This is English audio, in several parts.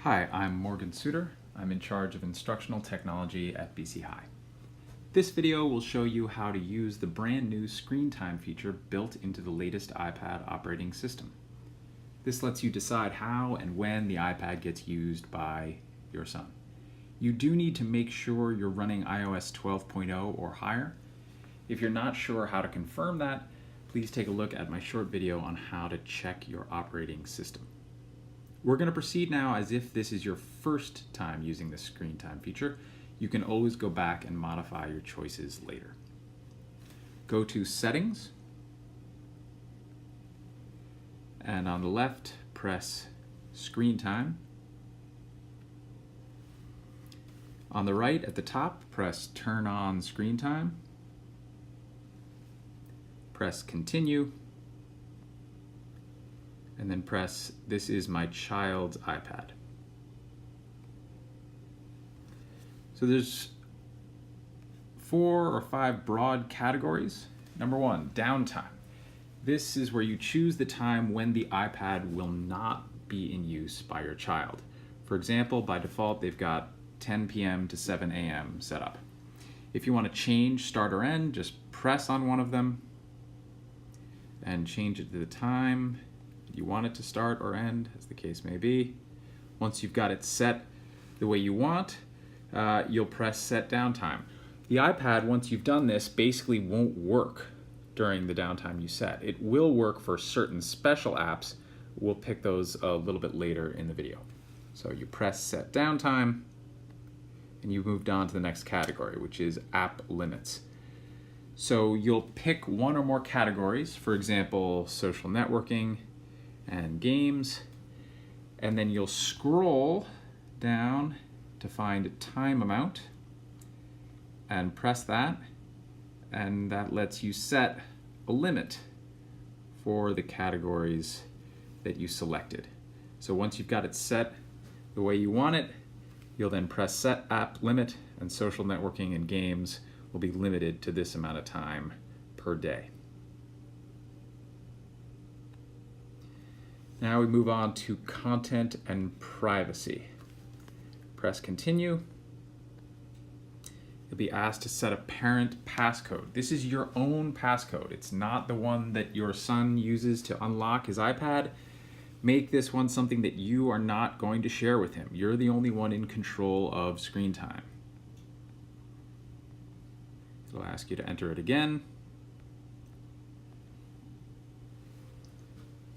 Hi, I'm Morgan Suter. I'm in charge of instructional technology at BC High. This video will show you how to use the brand new screen time feature built into the latest iPad operating system. This lets you decide how and when the iPad gets used by your son. You do need to make sure you're running iOS 12.0 or higher. If you're not sure how to confirm that, please take a look at my short video on how to check your operating system. We're going to proceed now as if this is your first time using the screen time feature. You can always go back and modify your choices later. Go to Settings, and on the left, press Screen Time. On the right at the top, press Turn on Screen Time. Press Continue. And then press This is my child's iPad. So there's 4 or 5 broad categories. Number 1, downtime. This is where you choose the time when the iPad will not be in use by your child. For example, by default, they've got 10 p.m. to 7 a.m. set up. If you want to change start or end, just press on one of them and change it to the time you want it to start or end, as the case may be. Once you've got it set the way you want, you'll press Set Downtime. The iPad, once you've done this, basically won't work during the downtime you set. It will work for certain special apps. We'll pick those a little bit later in the video. So you press Set Downtime, and you've moved on to the next category, which is App Limits. So you'll pick one or more categories, for example, social networking and games, and then you'll scroll down to find time amount and press that, and that lets you set a limit for the categories that you selected. So once you've got it set the way you want it, you'll then press Set App Limit, and social networking and games will be limited to this amount of time per day. Now we move on to content and privacy. Press Continue. You'll be asked to set a parent passcode. This is your own passcode. It's not the one that your son uses to unlock his iPad. Make this one something that you are not going to share with him. You're the only one in control of screen time. It'll ask you to enter it again.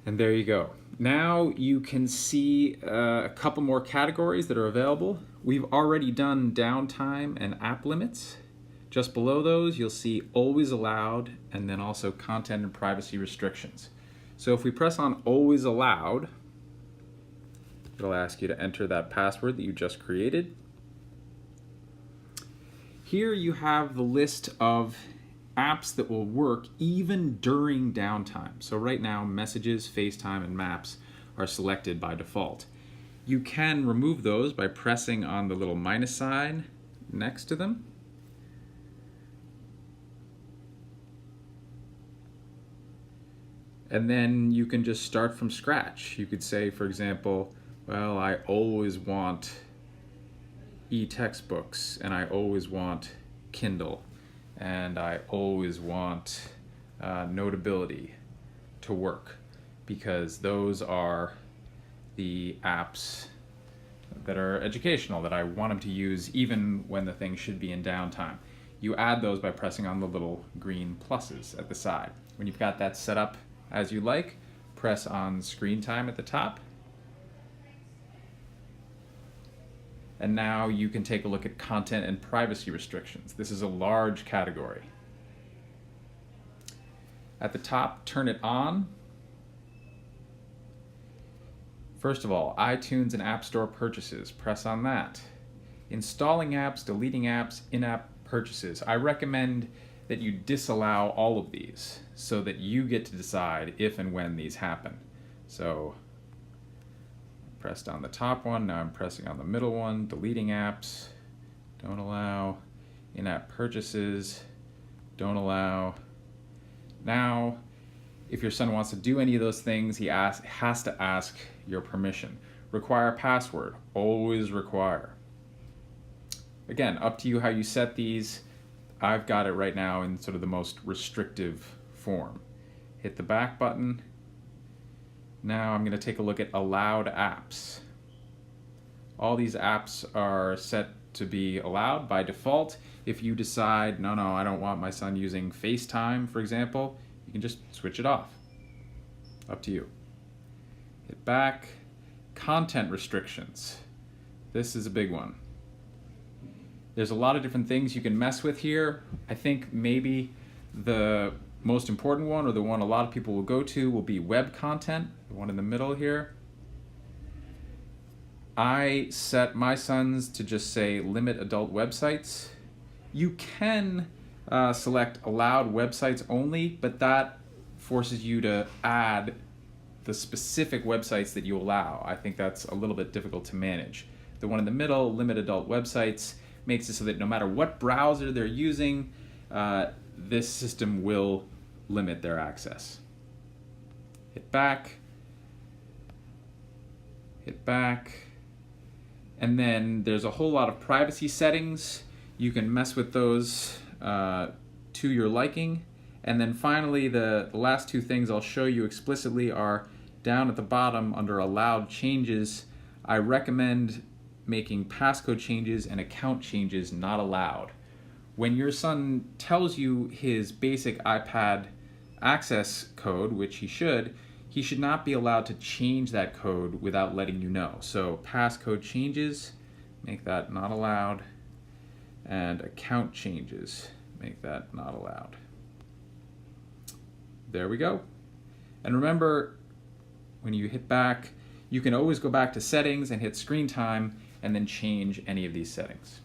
And there you go. Now you can see a couple more categories that are available. We've already done downtime and app limits. Just below those, you'll see always allowed, and then also content and privacy restrictions. So if we press on always allowed, it'll ask you to enter that password that you just created. Here you have the list of apps that will work even during downtime. So right now, Messages, FaceTime, and Maps are selected by default. You can remove those by pressing on the little minus sign next to them. And then you can just start from scratch. You could say, for example, well, I always want e-textbooks, and I always want Kindle, and I always want Notability to work, because those are the apps that are educational that I want them to use even when the thing should be in downtime. You add those by pressing on the little green pluses at the side. When you've got that set up as you like, press on Screen Time at the top. And now you can take a look at content and privacy restrictions. This is a large category. At the top, turn it on. First of all, iTunes and App Store purchases. Press on that. Installing apps, deleting apps, in-app purchases. I recommend that you disallow all of these so that you get to decide if and when these happen. So pressed on the top one, now I'm pressing on the middle one. Deleting apps, don't allow. In-app purchases, don't allow. Now, if your son wants to do any of those things, he has to ask your permission. Require password, always require. Again, up to you how you set these. I've got it right now in sort of the most restrictive form. Hit the back button. Now I'm going to take a look at allowed apps. All these apps are set to be allowed by default. If you decide, no, I don't want my son using FaceTime, for example, you can just switch it off. Up to you. Hit back. Content restrictions. This is a big one. There's a lot of different things you can mess with here. I think maybe the most important one, or the one a lot of people will go to, will be web content, the one in the middle here. I set my son's to just say limit adult websites. You can select allowed websites only, but that forces you to add the specific websites that you allow. I think that's a little bit difficult to manage. The one in the middle, limit adult websites, makes it so that no matter what browser they're using, this system will limit their access. Hit back. Hit back. And then there's a whole lot of privacy settings. You can mess with those to your liking. And then finally, the last two things I'll show you explicitly are down at the bottom under allowed changes. I recommend making passcode changes and account changes not allowed. When your son tells you his basic iPad access code, which he should not be allowed to change that code without letting you know. So passcode changes, make that not allowed, and account changes, make that not allowed. There we go. And remember, when you hit back, you can always go back to settings and hit screen time and then change any of these settings.